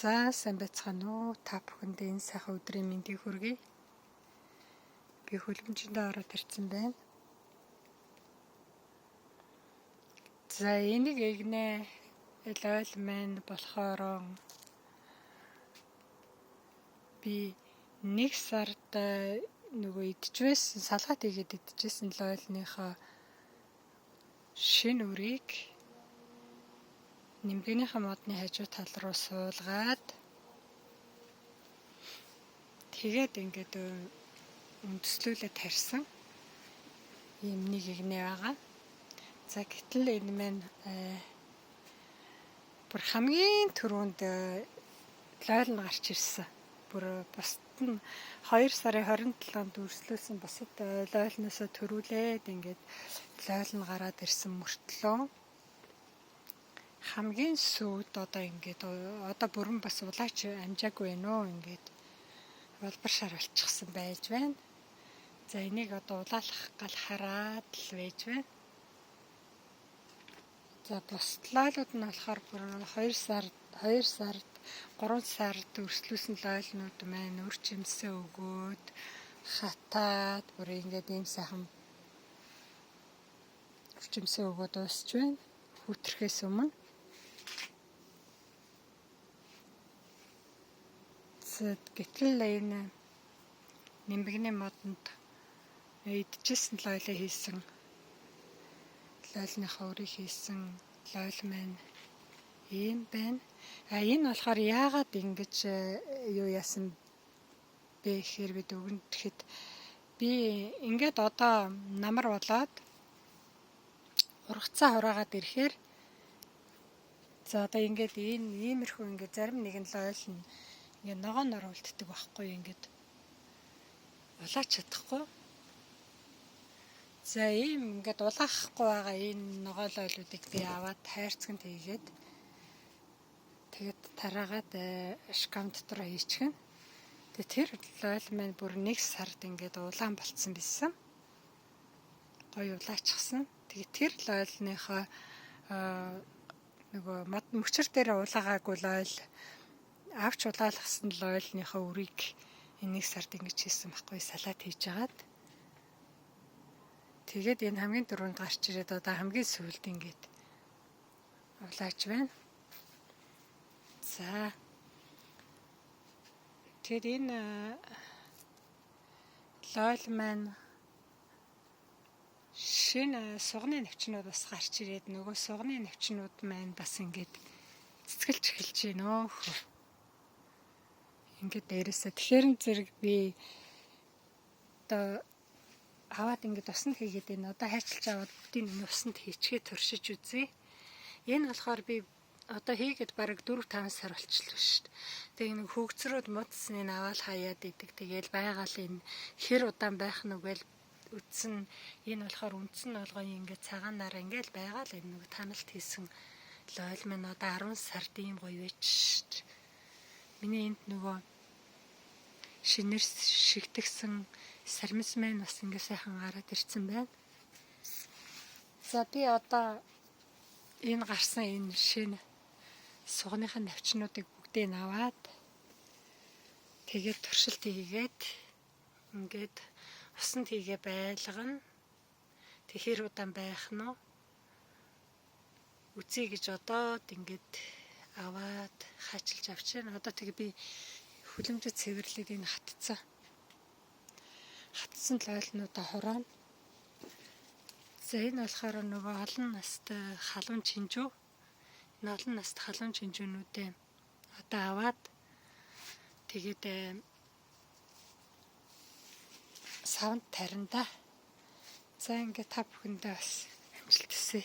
За сайн байцгаана уу? Та бүхэндээ энэ сайхан өдрийн мэндийг хүргэе. Би хөлбөмбөжөндөө ороод ирсэн байна. За энийг эгнээ ойл маань болохоор би нэг сард нөгөө идчихвэсэн салгаат хийгээд идчихсэн л ойлныхоо шинэ үрийг нэмгэнийхээ модны хажуу тал руу суулгаад тэгээд ингээд үндэслүүлээд тарьсан ийм нэг игнээ байгаа. За гэтэл энэ маань бүр хамгийн түрүүнд лойл нь гарч ирсэн. Бүр бусд нь 2 сарын 27-нд үргэлжлүүлсэн бусад лойлноосоо төрүүлээд ингээд лойл нь гараад ирсэн мөртлөө хамгийн сүүлд одоо бүрэн бас улаач амжаагүй байна уу ингээд улбар шар болчихсон байж байна. За энийг одоо улаалах гал хараад л байж байна. За бусад лойлууд нь болохоор бүр 2 сард 3 сард өрсөлдүүлсэн лойлнууд маань үр жимсээ өгөөд хатаад бүр ингээд ийм сайхан үр жимсээ өгөөд дуусч байна. Хүүтрэхээс өмнө. Гэтэл энэ нэмбэгний модонд идчихсэн лойлоо хийсэн лойлныхаа өрийг хийсэн лойл маань ийм байна. Энэ болохоор яагаад ингэж юу яасан бэ гэхээр бид өгөнд тэгэхэд би ингээд одоо намар болоод ургацаа хураагаад ирэхээр за одоо ингээд иймэрхүү ингээд зарим нэгэн лойл нь ингээд ногооноор үлддэг байхгүй ингээд улаач чадахгүй. За ийм ингээд улаахгүй байгаа энэ ногоо лойлуудыг би аваад тайрцагт хийгээд тэгээд тараагаад шкаф дотор хийчихэн. Тэгээд тэр лойл маань бүр 1 сард ингээд улаан болцсон байсан. Гоё улаачсан. Тэгээд тэр лойлныхоо нөгөө мод мөчөр дээр улаагаагүй лойл авч улаалгасан лойлныхоо үрийг 1 сард ингэж хийсэн байхгүй салат хийж агаад. Тэгээд энэ хамгийн дөрөнд гарч ирээд одоо хамгийн сүүлд ингээд улаач байна. За. Тэгээд энэ лойл маань шинэ сугны навчнууд бас гарч ирээд нөгөө сугны навчнууд маань бас ингээд цэцгэлж эхэлж байна. Ингээд дээрээсээ тэгэхээр зэрэг би одоо аваад ингээд усанд хийгээд байна. Одоо хайчилж аваад бүгдийг нь усанд хийчгээ туршиж үзье. Энэ болохоор би одоо хийгээд бараг 4-5 сар болчихлоо шүү дээ. Тэгээ нэг хөгцрөөд муудсныг аваад хаяад идэг. Тэгээл байгаал энэ хэр удаан байх нүгэл үтсэн. Энэ болохоор үндсэн нь болгоо ингээд цагаанаар ингээд байгаал энэ нэг таналт хийсэн лойл маань одоо 10 сард ийм гоё байж шүү дээ. Миний энд нөгөө шинээр шигтгсэн сармис маань бас ингээ сайхан гараад ирсэн байна. За би одоо энэ гарсан энэ шинэ сугныхын навчнуудыг бүгдийг аваад тэгээд туршилт хийгээд ингээд усанд хийгээ байлгана. Тэгэхэр удаан байх нь уу? Үзье гэж одоо ингээд аваад хачилж авч байна. Одоо тэгээ би хүлэмжит цэвэрлээд энэ хатсан лойлнуудаа хураана. За энэ болохоор нөгөө олон настай халуун чинжүү. Энэ олон настай халуун чинжүүнүүдээ одоо аваад тэгээд савнд тарина да. За ингээд та бүхэндээ бас амжилт хүсье.